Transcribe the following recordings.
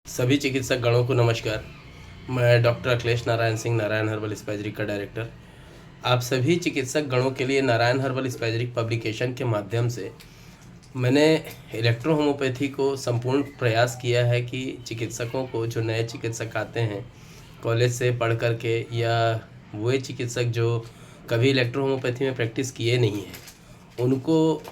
सभी चिकित्सक गणों को नमस्कार। मैं डॉक्टर अखिलेश नारायण सिंह, नारायण हर्बल स्पैजरिक का डायरेक्टर। आप सभी चिकित्सक गणों के लिए नारायण हर्बल स्पैजरिक पब्लिकेशन के माध्यम से मैंने इलेक्ट्रो होम्योपैथी को संपूर्ण प्रयास किया है कि चिकित्सकों को, जो नए चिकित्सक आते हैं कॉलेज से पढ़ कर के, या वे चिकित्सक जो कभी इलेक्ट्रो होम्योपैथी में प्रैक्टिस किए नहीं हैं, उनको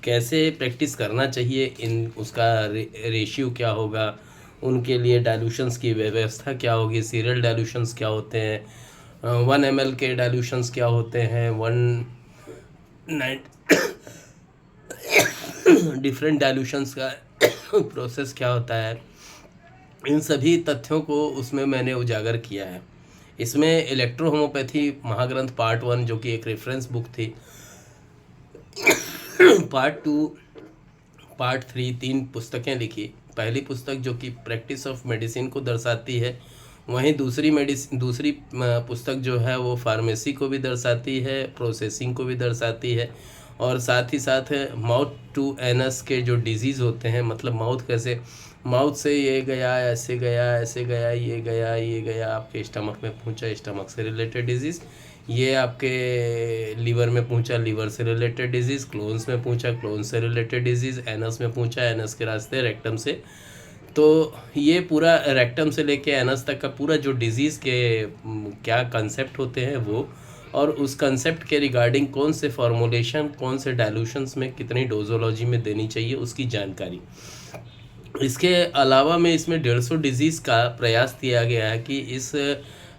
कैसे प्रैक्टिस करना चाहिए, इन उसका रेशियो क्या होगा, उनके लिए डाइल्यूशंस की व्यवस्था क्या होगी, सीरियल डाइल्यूशंस क्या होते हैं, 1 ml के डाइल्यूशंस क्या होते हैं, 1 डिफरेंट डाइल्यूशंस का प्रोसेस क्या होता है, इन सभी तथ्यों को उसमें मैंने उजागर किया है। इसमें इलेक्ट्रो होम्योपैथी महाग्रंथ पार्ट 1, जो कि एक रेफरेंस बुक थी, पार्ट 2, पार्ट 3, 3 पुस्तकें लिखी। पहली पुस्तक जो कि प्रैक्टिस ऑफ मेडिसिन को दर्शाती है, वहीं दूसरी पुस्तक जो है वो फार्मेसी को भी दर्शाती है, प्रोसेसिंग को भी दर्शाती है, और साथ ही साथ माउथ टू एनस के जो डिजीज़ होते हैं, मतलब माउथ से ये गया, ऐसे गया, ऐसे गया, ये गया आपके स्टमक में पहुंचा, स्टमक से रिलेटेड डिजीज़, ये आपके लीवर में पहुंचा, लीवर से रिलेटेड डिजीज़, क्लोन्स में पहुंचा, क्लोन्स से रिलेटेड डिजीज़, एनस में पहुंचा, एनस के रास्ते रेक्टम से। तो ये पूरा रेक्टम से लेके एनस तक का पूरा जो डिजीज़ के क्या कंसेप्ट होते हैं वो, और उस कंसेप्ट के रिगार्डिंग कौन से फॉर्मुलेशन, कौन से डाइल्यूशंस में कितनी डोजोलॉजी में देनी चाहिए, उसकी जानकारी। इसके अलावा में इसमें 150 डिजीज़ का प्रयास किया गया है कि इस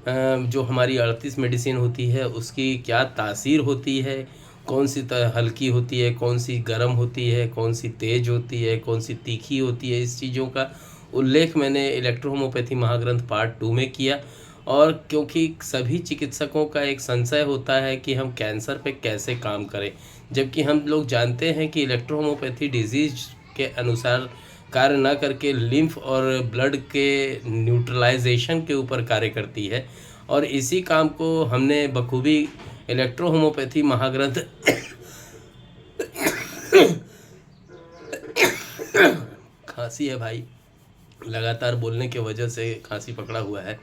जो हमारी 38 मेडिसिन होती है उसकी क्या तासीर होती है, कौन सी हल्की होती है, कौन सी गर्म होती है, कौन सी तेज़ होती है, कौन सी तीखी होती है, इस चीज़ों का उल्लेख मैंने इलेक्ट्रो होम्योपैथी महाग्रंथ पार्ट 2 में किया। और क्योंकि सभी चिकित्सकों का एक संशय होता है कि हम कैंसर पे कैसे काम करें, जबकि हम लोग जानते हैं कि इलेक्ट्रो होम्योपैथी डिजीज़ के अनुसार कार्य ना करके लिम्फ और ब्लड के न्यूट्रलाइजेशन के ऊपर कार्य करती है, और इसी काम को हमने बखूबी इलेक्ट्रो होम्योपैथी महाग्रंथ खांसी है भाई, लगातार बोलने की वजह से खांसी पकड़ा हुआ है।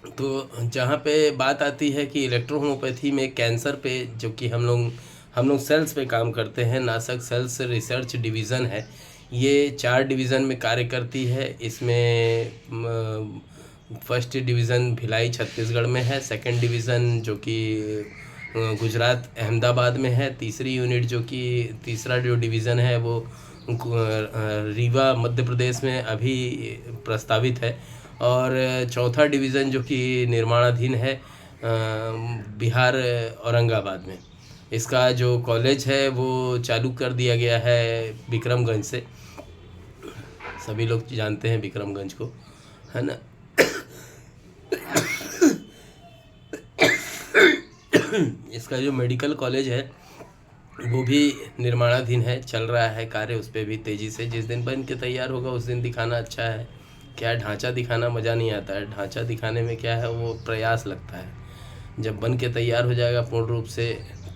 तो जहाँ पे बात आती है कि इलेक्ट्रो होम्योपैथी में कैंसर पे, जो कि हम लोग सेल्स पे काम करते हैं, नासक सेल्स रिसर्च डिवीज़न है, ये 4 डिवीज़न में कार्य करती है। इसमें फर्स्ट डिवीज़न भिलाई छत्तीसगढ़ में है, सेकंड डिवीज़न जो कि गुजरात अहमदाबाद में है, तीसरा जो डिवीज़न है वो रीवा मध्य प्रदेश में अभी प्रस्तावित है, और चौथा डिवीज़न जो कि निर्माणाधीन है बिहार औरंगाबाद में। इसका जो कॉलेज है वो चालू कर दिया गया है विक्रमगंज से, सभी लोग जानते हैं विक्रमगंज को, है ना। इसका जो मेडिकल कॉलेज है वो भी निर्माणाधीन है, चल रहा है कार्य उस पर भी तेज़ी से। जिस दिन बन के तैयार होगा उस दिन दिखाना अच्छा है। क्या ढांचा दिखाना मज़ा नहीं आता है, ढांचा दिखाने में क्या है वो प्रयास लगता है, जब बन के तैयार हो जाएगा पूर्ण रूप से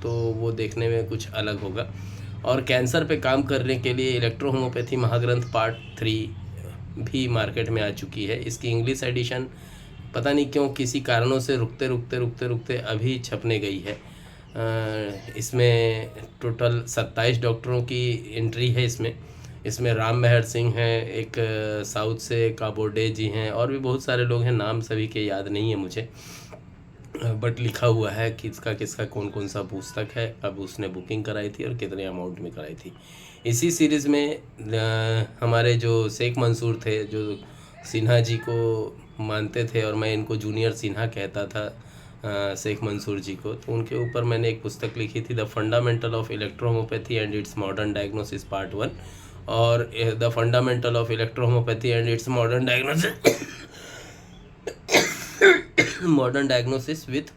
तो वो देखने में कुछ अलग होगा। और कैंसर पे काम करने के लिए इलेक्ट्रो होम्योपैथी महाग्रंथ पार्ट 3 भी मार्केट में आ चुकी है। इसकी इंग्लिश एडिशन पता नहीं क्यों किसी कारणों से रुकते अभी छपने गई है। इसमें टोटल 27 डॉक्टरों की एंट्री है। इसमें राम मेहर सिंह हैं, एक साउथ से काबोडे जी हैं, और भी बहुत सारे लोग हैं, नाम सभी के याद नहीं है मुझे, बट लिखा हुआ है किसका कौन सा पुस्तक है, अब उसने बुकिंग कराई थी और कितने अमाउंट में कराई थी। इसी सीरीज़ में हमारे जो शेख मंसूर थे, जो सिन्हा जी को मानते थे, और मैं इनको जूनियर सिन्हा कहता था शेख मंसूर जी को, तो उनके ऊपर मैंने एक पुस्तक लिखी थी, the fundamental of electro homoeopathy and its modern diagnosis part 1, और the fundamental of electro homoeopathy and its modern diagnosis with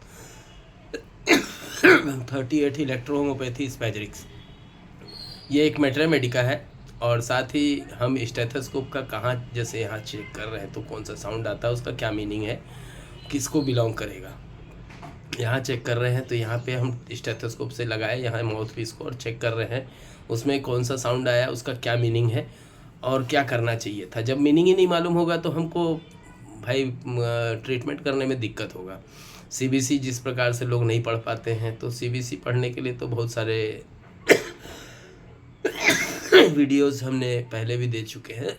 38 electro homoeopathy spagyrics. ये एक मेट्रा मेडिका है, और साथ ही हम स्टेथोस्कोप का कहाँ, जैसे यहाँ चेक कर रहे हैं तो कौन सा साउंड आता है, उसका क्या मीनिंग है, किसको बिलोंग करेगा। यहाँ चेक कर रहे हैं तो यहाँ पे हम स्टेथोस्कोप से लगाए यहाँ माउथ पीस को और चेक कर रहे हैं उसमें कौन सा साउंड आया, उसका क्या मीनिंग है। और क्या करना चाहिए था। जब मीनिंग ही नहीं मालूम होगा तो हमको भाई ट्रीटमेंट करने में दिक्कत होगा। सीबीसी जिस प्रकार से लोग नहीं पढ़ पाते हैं, तो सीबीसी पढ़ने के लिए तो बहुत सारे वीडियोस हमने पहले भी दे चुके हैं।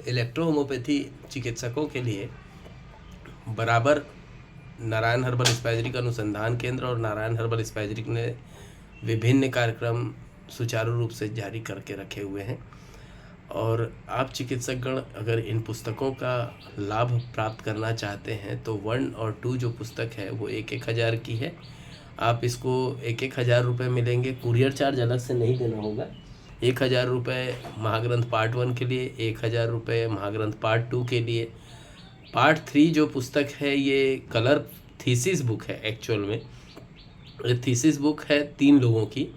इलेक्ट्रो होम्योपैथी चिकित्सकों के लिए बराबर नारायण हर्बल स्पाइसरिक अनुसंधान केंद्र और नारायण हर्बल स्पाइसरिक ने विभिन्न कार्यक्रम सुचारू रूप से जारी करके रखे हुए हैं। और आप चिकित्सकगण अगर इन पुस्तकों का लाभ प्राप्त करना चाहते हैं तो 1 और 2 जो पुस्तक है वो 1,000 की है। आप इसको 1,000 रुपये मिलेंगे, कुरियर चार्ज अलग से नहीं देना होगा। 1,000 रुपये महाग्रंथ पार्ट 1 के लिए, 1,000 रुपये महाग्रंथ पार्ट 2 के लिए। पार्ट 3 जो पुस्तक है ये कलर थीसिस बुक है। एक्चुअल में ये थीसिस बुक है 3 लोगों की।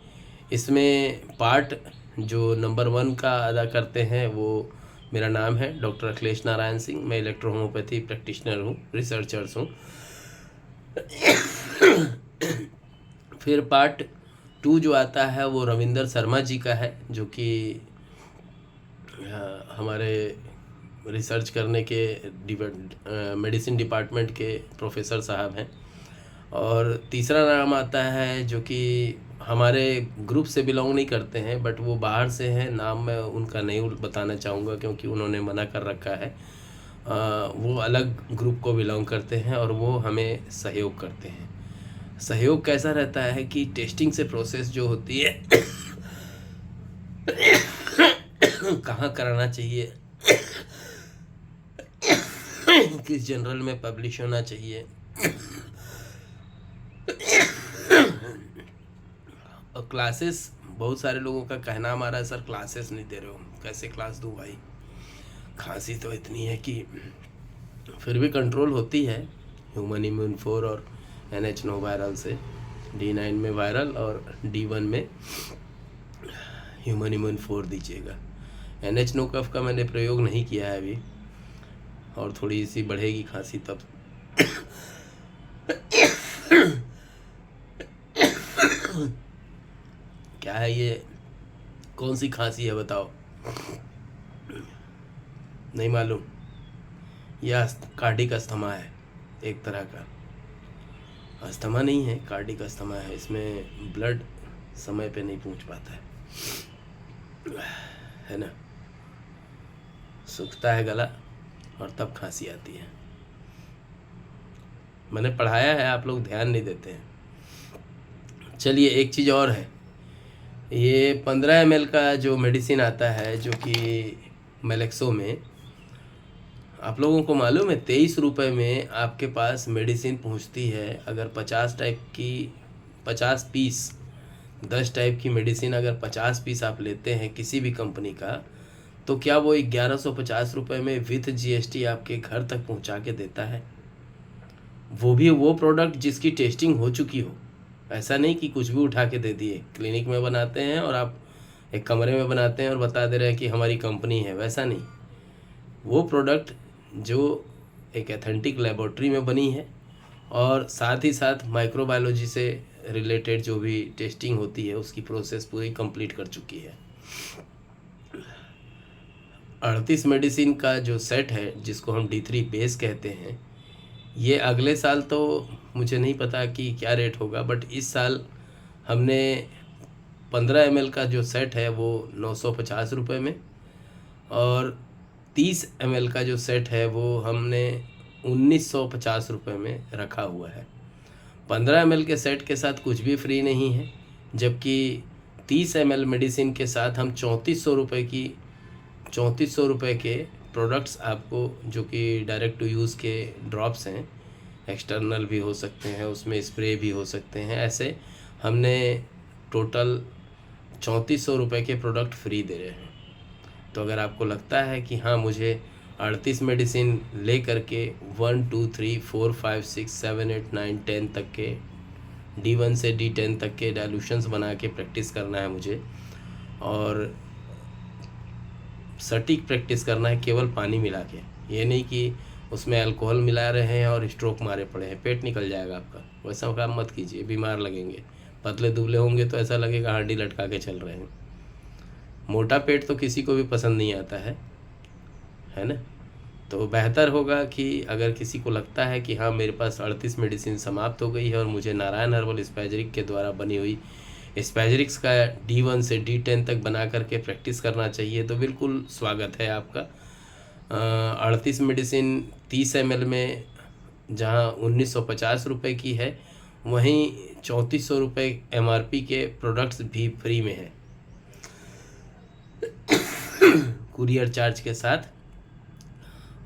इसमें पार्ट जो नंबर 1 का अदा करते हैं वो मेरा नाम है डॉक्टर अखिलेश नारायण सिंह। मैं इलेक्ट्रो होम्योपैथी प्रैक्टिशनर हूँ, रिसर्चर्स हूँ। फिर पार्ट 2 जो आता है वो रविंदर शर्मा जी का है, जो कि हमारे रिसर्च करने के मेडिसिन डिपार्टमेंट के प्रोफेसर साहब हैं। और तीसरा नाम आता है जो कि हमारे ग्रुप से बिलोंग नहीं करते हैं, बट वो बाहर से हैं। नाम मैं उनका नहीं बताना चाहूँगा क्योंकि उन्होंने मना कर रखा है। वो अलग ग्रुप को बिलोंग करते हैं और वो हमें सहयोग करते हैं। सहयोग कैसा रहता है कि टेस्टिंग से प्रोसेस जो होती है कहाँ कराना चाहिए, किस जर्नल में पब्लिश होना चाहिए, और क्लासेस। बहुत सारे लोगों का कहना हमारा है सर क्लासेस नहीं दे रहे हो। कैसे क्लास दूँ भाई, खांसी तो इतनी है कि फिर भी कंट्रोल होती है ह्यूमन इम्यून 4 और NH9 वायरल से। D9 में वायरल और D1 में ह्यूमन इम्यून 4 दीजिएगा। NH9 कफ का मैंने प्रयोग नहीं किया है अभी, और थोड़ी सी बढ़ेगी खांसी तब। क्या है ये, कौन सी खांसी है बताओ? नहीं मालूम। यह कार्डिक अस्थमा है, एक तरह का अस्थमा नहीं है, कार्डिक अस्थमा है। इसमें ब्लड समय पे नहीं पहुंच पाता है ना, सूखता है गला और तब खांसी आती है। मैंने पढ़ाया है, आप लोग ध्यान नहीं देते हैं। चलिए एक चीज़ और है, ये 15 ml का जो मेडिसिन आता है जो कि मेलेक्सो में, आप लोगों को मालूम है 23 रुपये में आपके पास मेडिसिन पहुंचती है। अगर 50 पीस 10 टाइप की मेडिसिन अगर 50 पीस आप लेते हैं किसी भी कंपनी का, तो क्या वो 1150 रुपये में विथ GST आपके घर तक पहुंचा के देता है? वो भी वो प्रोडक्ट जिसकी टेस्टिंग हो चुकी हो। ऐसा नहीं कि कुछ भी उठा के दे दिए। क्लिनिक में बनाते हैं और आप एक कमरे में बनाते हैं और बता दे रहे हैं कि हमारी कंपनी है, वैसा नहीं। वो प्रोडक्ट जो एक एथेंटिक लेबोरेटरी में बनी है और साथ ही साथ माइक्रोबायोलॉजी से रिलेटेड जो भी टेस्टिंग होती है उसकी प्रोसेस पूरी कंप्लीट कर चुकी है। 38 मेडिसिन का जो सेट है जिसको हम D3 बेस कहते हैं, ये अगले साल तो मुझे नहीं पता कि क्या रेट होगा, बट इस साल हमने 15 ml का जो सेट है वो 950 रुपये में, और 30 ml का जो सेट है वो हमने 1950 रुपये में रखा हुआ है। 15 ml के सेट के साथ कुछ भी फ्री नहीं है, जबकि 30 ml मेडिसिन के साथ हम 3400 रुपये के प्रोडक्ट्स आपको, जो कि डायरेक्ट टू यूज़ के ड्रॉप्स हैं, एक्सटर्नल भी हो सकते हैं, उसमें स्प्रे भी हो सकते हैं, ऐसे हमने टोटल 3400 रुपये के प्रोडक्ट फ्री दे रहे हैं। तो अगर आपको लगता है कि हाँ मुझे 38 मेडिसिन ले करके 1 2 3 4 5 6 7 8 9 10 तक के D1 से D10 तक के डाइल्यूशंस बना के प्रैक्टिस करना है मुझे, और सटीक प्रैक्टिस करना है केवल पानी मिला के, ये नहीं कि उसमें अल्कोहल मिला रहे हैं और स्ट्रोक मारे पड़े हैं, पेट निकल जाएगा आपका। वैसा काम मत कीजिए, बीमार लगेंगे। पतले दुबले होंगे तो ऐसा लगेगा हांडी लटका के चल रहे हैं। मोटा पेट तो किसी को भी पसंद नहीं आता है ना। तो बेहतर होगा कि अगर किसी को लगता है कि हाँ मेरे पास 38 मेडिसिन समाप्त हो गई है और मुझे नारायण हर्बल स्पैजरिक के द्वारा बनी हुई स्पैजरिक्स का D1 से D10 तक बना करके प्रैक्टिस करना चाहिए, तो बिल्कुल स्वागत है आपका। 38 मेडिसिन 30 ml में जहाँ 1950 रुपये की है, वहीं 3400 रुपये MRP के प्रोडक्ट्स भी फ्री में है कुरियर चार्ज के साथ।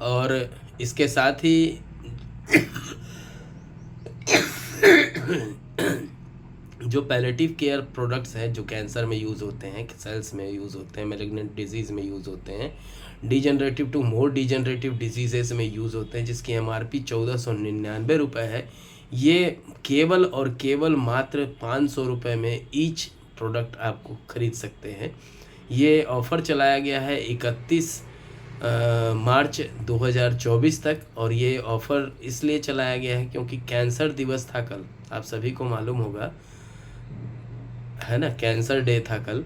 और इसके साथ ही जो पैलेटिव केयर प्रोडक्ट्स हैं जो कैंसर में यूज़ होते हैं, सेल्स में यूज़ होते हैं, मैलिग्नेंट डिजीज़ में यूज़ होते हैं, degenerative to more degenerative diseases में यूज़ होते हैं, जिसकी MRP 1499 रुपये है, ये केवल और केवल मात्र 500 रुपये में ईच प्रोडक्ट आपको खरीद सकते हैं। ये ऑफ़र चलाया गया है 31 मार्च 2024 तक, और ये ऑफ़र इसलिए चलाया गया है क्योंकि कैंसर दिवस था कल, आप सभी को मालूम होगा है ना, कैंसर डे था कल।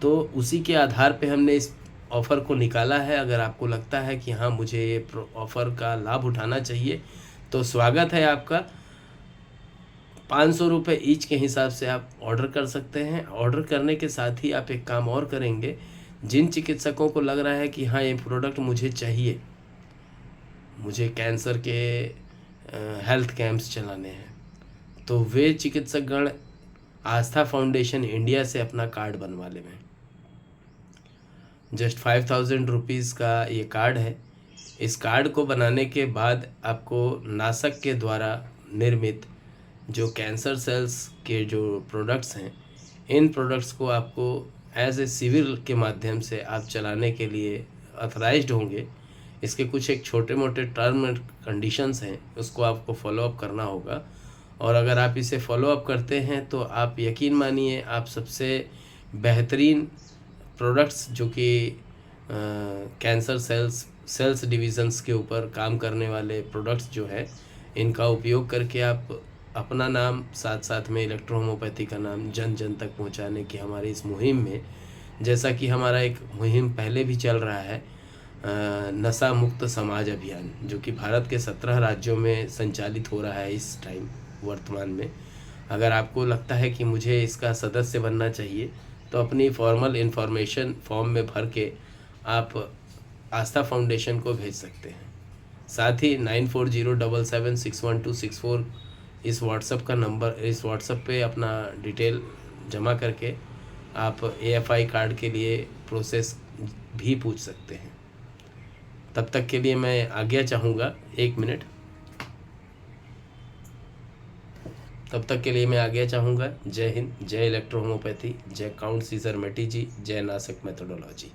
तो उसी के आधार पे हमने इस ऑफ़र को निकाला है। अगर आपको लगता है कि हाँ मुझे ये ऑफ़र का लाभ उठाना चाहिए तो स्वागत है आपका। 500 रुपये ईच के हिसाब से आप ऑर्डर कर सकते हैं। ऑर्डर करने के साथ ही आप एक काम और करेंगे, जिन चिकित्सकों को लग रहा है कि हाँ ये प्रोडक्ट मुझे चाहिए, मुझे कैंसर के हेल्थ कैंप्स चलाने हैं, तो वे चिकित्सकगण आस्था फाउंडेशन इंडिया से अपना कार्ड बनवा लें। जस्ट 5000 रुपीज़ का ये कार्ड है। इस कार्ड को बनाने के बाद आपको नासक के द्वारा निर्मित जो कैंसर सेल्स के जो प्रोडक्ट्स हैं, इन प्रोडक्ट्स को आपको एज ए सिविल के माध्यम से आप चलाने के लिए ऑथराइज्ड होंगे। इसके कुछ एक छोटे मोटे टर्म एंड कंडीशंस हैं, उसको आपको फॉलोअप करना होगा। और अगर आप इसे फॉलोअप करते हैं तो आप यकीन मानिए आप सबसे बेहतरीन प्रोडक्ट्स जो कि कैंसर सेल्स डिविज़न्स के ऊपर काम करने वाले प्रोडक्ट्स जो है, इनका उपयोग करके आप अपना नाम साथ साथ में इलेक्ट्रो होम्योपैथी का नाम जन जन तक पहुंचाने की हमारी इस मुहिम में, जैसा कि हमारा एक मुहिम पहले भी चल रहा है नशा मुक्त समाज अभियान, जो कि भारत के 17 राज्यों में संचालित हो रहा है इस टाइम वर्तमान में। अगर आपको लगता है कि मुझे इसका सदस्य बनना चाहिए तो अपनी फॉर्मल इन्फॉर्मेशन फॉर्म में भर के आप आस्था फाउंडेशन को भेज सकते हैं। साथ ही 9407761264 इस व्हाट्सएप का नंबर, इस व्हाट्सएप पे अपना डिटेल जमा करके आप AFI कार्ड के लिए प्रोसेस भी पूछ सकते हैं। तब तक के लिए मैं आज्ञा चाहूँगा, 1 मिनट। तब तक के लिए मैं आज्ञा चाहूँगा। जय हिंद, जय इलेक्ट्रो होम्योपैथी, जय काउंट सीजर मेटी जी, जय नासक मेथोडोलॉजी।